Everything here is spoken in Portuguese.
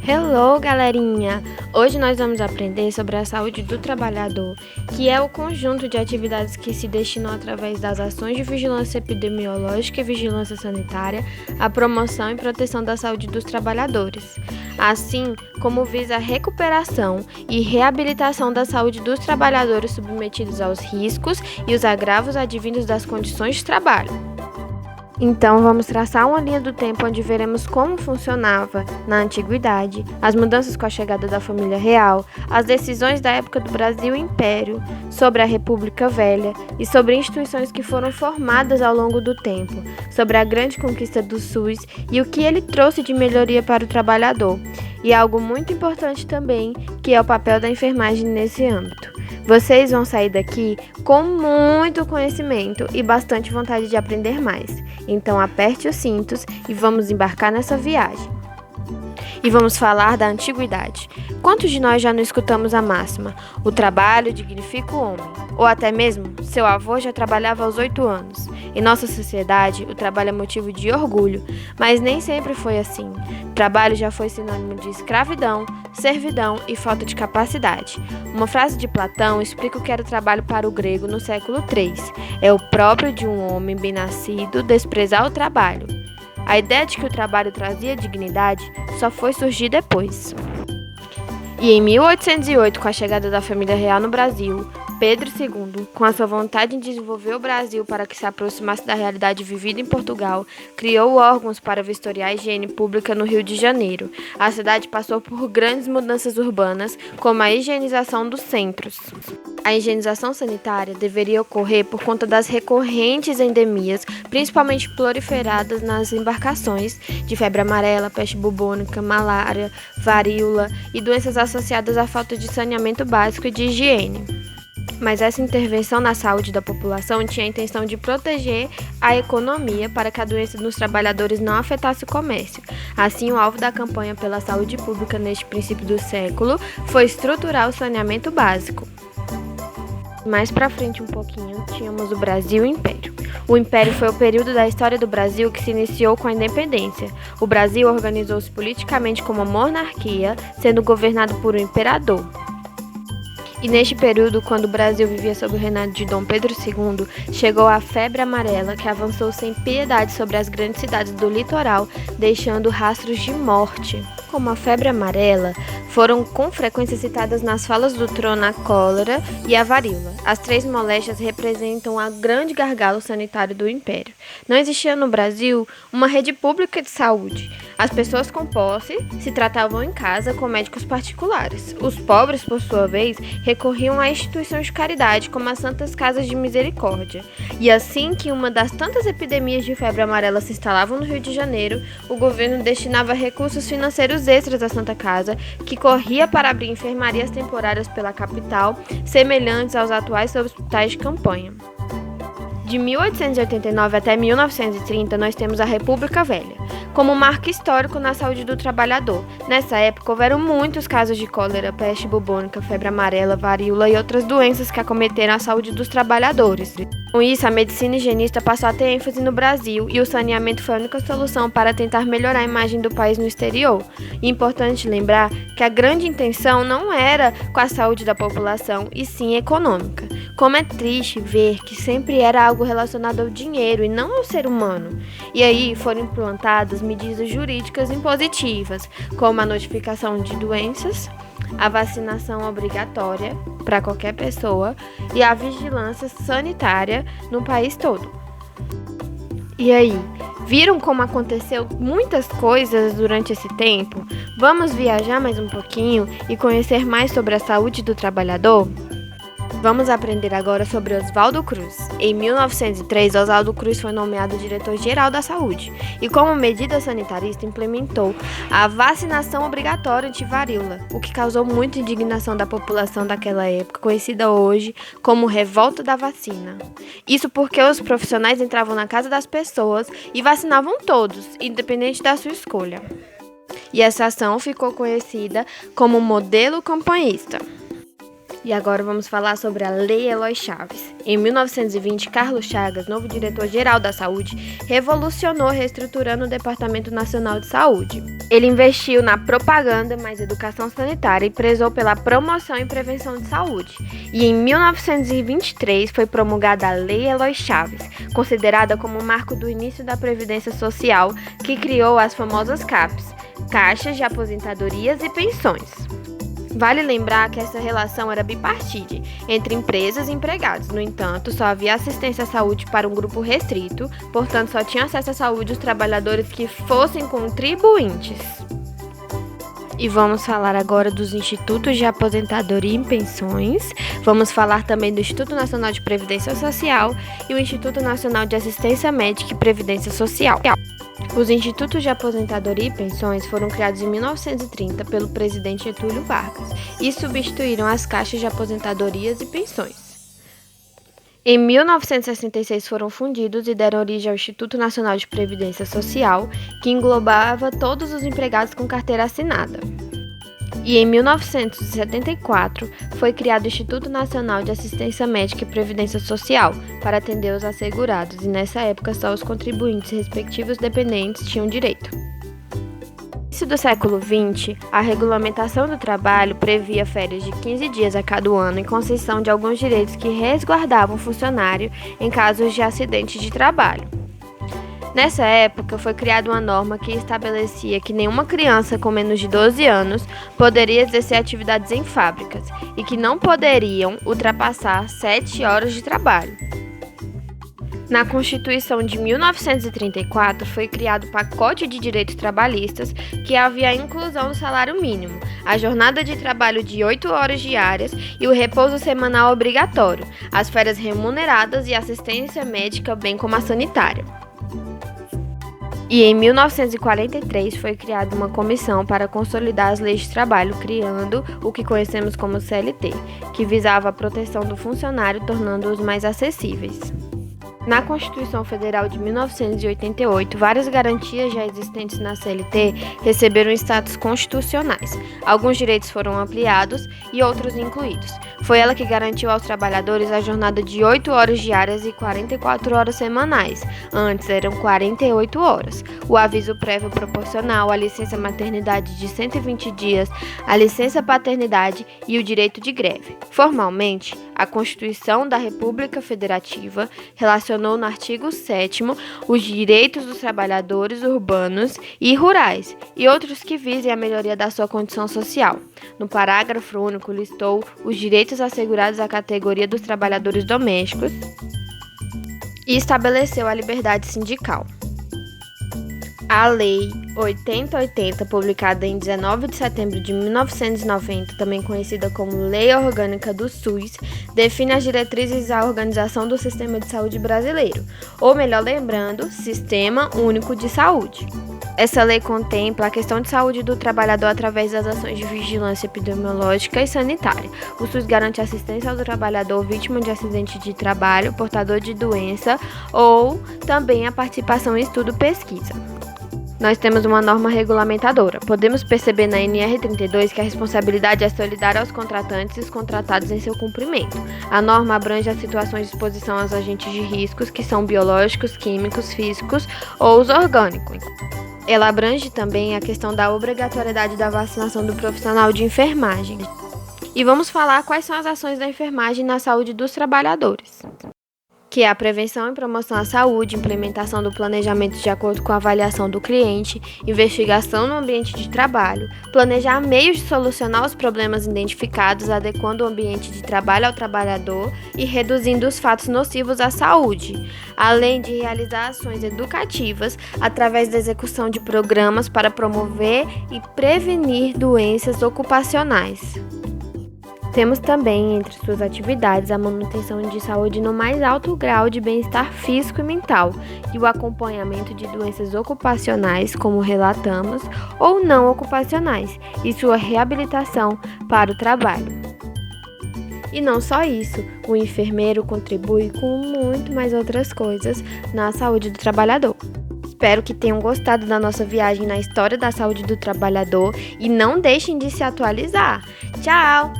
Hello, galerinha! Hoje nós vamos aprender sobre a saúde do trabalhador, que é o conjunto de atividades que se destinam através das ações de vigilância epidemiológica e vigilância sanitária à promoção e proteção da saúde dos trabalhadores, assim como visa a recuperação e reabilitação da saúde dos trabalhadores submetidos aos riscos e os agravos advindos das condições de trabalho. Então, vamos traçar uma linha do tempo onde veremos como funcionava, na antiguidade, as mudanças com a chegada da família real, as decisões da época do Brasil Império, sobre a República Velha e sobre instituições que foram formadas ao longo do tempo, sobre a grande conquista do SUS e o que ele trouxe de melhoria para o trabalhador. E algo muito importante também, que é o papel da enfermagem nesse âmbito. Vocês vão sair daqui com muito conhecimento e bastante vontade de aprender mais. Então aperte os cintos e vamos embarcar nessa viagem. E vamos falar da antiguidade. Quantos de nós já não escutamos a máxima? O trabalho dignifica o homem. Ou até mesmo, seu avô já trabalhava aos 8 anos. Em nossa sociedade, o trabalho é motivo de orgulho, mas nem sempre foi assim. Trabalho já foi sinônimo de escravidão, servidão e falta de capacidade. Uma frase de Platão explica o que era o trabalho para o grego no século III. É o próprio de um homem bem-nascido desprezar o trabalho. A ideia de que o trabalho trazia dignidade só foi surgir depois. E em 1808, com a chegada da família real no Brasil, Pedro II, com a sua vontade em desenvolver o Brasil para que se aproximasse da realidade vivida em Portugal, criou órgãos para vistoriar a higiene pública no Rio de Janeiro. A cidade passou por grandes mudanças urbanas, como a higienização dos centros. A higienização sanitária deveria ocorrer por conta das recorrentes endemias, principalmente proliferadas nas embarcações, de febre amarela, peste bubônica, malária, varíola e doenças associadas à falta de saneamento básico e de higiene. Mas essa intervenção na saúde da população tinha a intenção de proteger a economia para que a doença nos trabalhadores não afetasse o comércio. Assim, o alvo da campanha pela saúde pública neste princípio do século foi estruturar o saneamento básico. Mais para frente um pouquinho, tínhamos o Brasil Império. O Império foi o período da história do Brasil que se iniciou com a independência. O Brasil organizou-se politicamente como uma monarquia, sendo governado por um imperador. E neste período, quando o Brasil vivia sob o reinado de Dom Pedro II, chegou a febre amarela que avançou sem piedade sobre as grandes cidades do litoral, deixando rastros de morte. Como a febre amarela, foram com frequência citadas nas falas do trono a cólera e a varíola. As três moléstias representam a grande gargalo sanitário do Império. Não existia no Brasil uma rede pública de saúde. As pessoas com posse se tratavam em casa com médicos particulares. Os pobres, por sua vez, recorriam a instituições de caridade, como as Santas Casas de Misericórdia. E assim que uma das tantas epidemias de febre amarela se instalavam no Rio de Janeiro, o governo destinava recursos financeiros extras à Santa Casa, que corria para abrir enfermarias temporárias pela capital, semelhantes aos atuais hospitais de campanha. De 1889 até 1930, nós temos a República Velha, como marco histórico na saúde do trabalhador. Nessa época, houveram muitos casos de cólera, peste bubônica, febre amarela, varíola e outras doenças que acometeram a saúde dos trabalhadores. Com isso, a medicina higienista passou a ter ênfase no Brasil e o saneamento foi a única solução para tentar melhorar a imagem do país no exterior. E é importante lembrar que a grande intenção não era com a saúde da população, e sim econômica. Como é triste ver que sempre era algo relacionado ao dinheiro e não ao ser humano. E aí foram implantadas medidas jurídicas impositivas, como a notificação de doenças, a vacinação obrigatória para qualquer pessoa e a vigilância sanitária no país todo. E aí, viram como aconteceu muitas coisas durante esse tempo? Vamos viajar mais um pouquinho e conhecer mais sobre a saúde do trabalhador? Vamos aprender agora sobre Oswaldo Cruz. Em 1903, Oswaldo Cruz foi nomeado diretor-geral da saúde e, como medida sanitarista, implementou a vacinação obrigatória anti-varíola, o que causou muita indignação da população daquela época, conhecida hoje como Revolta da Vacina. Isso porque os profissionais entravam na casa das pessoas e vacinavam todos, independente da sua escolha. E essa ação ficou conhecida como modelo campanhista. E agora vamos falar sobre a Lei Eloy Chaves. Em 1920, Carlos Chagas, novo diretor-geral da Saúde, revolucionou reestruturando o Departamento Nacional de Saúde. Ele investiu na propaganda mais educação sanitária e prezou pela promoção e prevenção de saúde. E em 1923 foi promulgada a Lei Eloy Chaves, considerada como o marco do início da Previdência Social, que criou as famosas CAPs, Caixas de Aposentadorias e Pensões. Vale lembrar que essa relação era bipartite, entre empresas e empregados. No entanto, só havia assistência à saúde para um grupo restrito, portanto, só tinham acesso à saúde os trabalhadores que fossem contribuintes. E vamos falar agora dos Institutos de Aposentadoria e Pensões. Vamos falar também do Instituto Nacional de Previdência Social e o Instituto Nacional de Assistência Médica e Previdência Social. Os Institutos de Aposentadoria e Pensões foram criados em 1930 pelo presidente Getúlio Vargas e substituíram as caixas de aposentadorias e pensões. Em 1966 foram fundidos e deram origem ao Instituto Nacional de Previdência Social, que englobava todos os empregados com carteira assinada. E em 1974 foi criado o Instituto Nacional de Assistência Médica e Previdência Social para atender os assegurados, e nessa época só os contribuintes e respectivos dependentes tinham direito. No início do século XX, a regulamentação do trabalho previa férias de 15 dias a cada ano e concessão de alguns direitos que resguardavam o funcionário em casos de acidente de trabalho. Nessa época, foi criada uma norma que estabelecia que nenhuma criança com menos de 12 anos poderia exercer atividades em fábricas e que não poderiam ultrapassar 7 horas de trabalho. Na Constituição de 1934, foi criado o pacote de direitos trabalhistas, que havia a inclusão do salário mínimo, a jornada de trabalho de 8 horas diárias e o repouso semanal obrigatório, as férias remuneradas e assistência médica, bem como a sanitária. E em 1943 foi criada uma comissão para consolidar as leis de trabalho, criando o que conhecemos como CLT, que visava a proteção do funcionário, tornando-os mais acessíveis. Na Constituição Federal de 1988, várias garantias já existentes na CLT receberam status constitucionais. Alguns direitos foram ampliados e outros incluídos. Foi ela que garantiu aos trabalhadores a jornada de 8 horas diárias e 44 horas semanais. Antes eram 48 horas. O aviso prévio proporcional, a licença maternidade de 120 dias, a licença paternidade e o direito de greve. Formalmente, a Constituição da República Federativa relacionou no artigo 7º os direitos dos trabalhadores urbanos e rurais e outros que visem a melhoria da sua condição social. No parágrafo único, listou os direitos assegurados à categoria dos trabalhadores domésticos e estabeleceu a liberdade sindical. A Lei 8080, publicada em 19 de setembro de 1990, também conhecida como Lei Orgânica do SUS, define as diretrizes à organização do sistema de saúde brasileiro, ou melhor lembrando, Sistema Único de Saúde. Essa lei contempla a questão de saúde do trabalhador através das ações de vigilância epidemiológica e sanitária. O SUS garante assistência ao trabalhador vítima de acidente de trabalho, portador de doença ou também a participação em estudo e pesquisa. Nós temos uma norma regulamentadora. Podemos perceber na NR32 que a responsabilidade é solidária aos contratantes e os contratados em seu cumprimento. A norma abrange as situações de exposição aos agentes de riscos, que são biológicos, químicos, físicos ou os orgânicos. Ela abrange também a questão da obrigatoriedade da vacinação do profissional de enfermagem. E vamos falar quais são as ações da enfermagem na saúde dos trabalhadores, que é a prevenção e promoção à saúde, implementação do planejamento de acordo com a avaliação do cliente, investigação no ambiente de trabalho, planejar meios de solucionar os problemas identificados, adequando o ambiente de trabalho ao trabalhador e reduzindo os fatos nocivos à saúde, além de realizar ações educativas através da execução de programas para promover e prevenir doenças ocupacionais. Temos também entre suas atividades a manutenção de saúde no mais alto grau de bem-estar físico e mental e o acompanhamento de doenças ocupacionais, como relatamos, ou não ocupacionais, e sua reabilitação para o trabalho. E não só isso, o enfermeiro contribui com muito mais outras coisas na saúde do trabalhador. Espero que tenham gostado da nossa viagem na história da saúde do trabalhador e não deixem de se atualizar. Tchau!